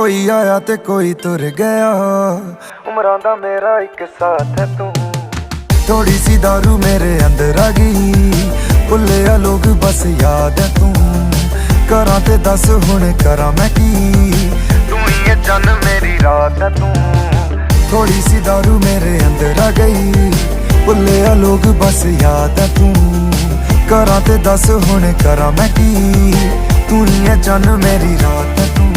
कोई आया ते कोई तुर गया, उम्रां दा मेरा एक साथ है तू। थोड़ी सी दारू मेरे अंदर आ गई, भुल्लिया लोग बस याद है तू। करा ते दस हुण करा मैं की, तू ही है जन मेरी रात है तू। थोड़ी सी दारू मेरे अंदर आ गई, भुल्लिया लोग बस याद है तू। करा ते दस हुण करा मैं की, तू ही है जन मेरी रात है तू।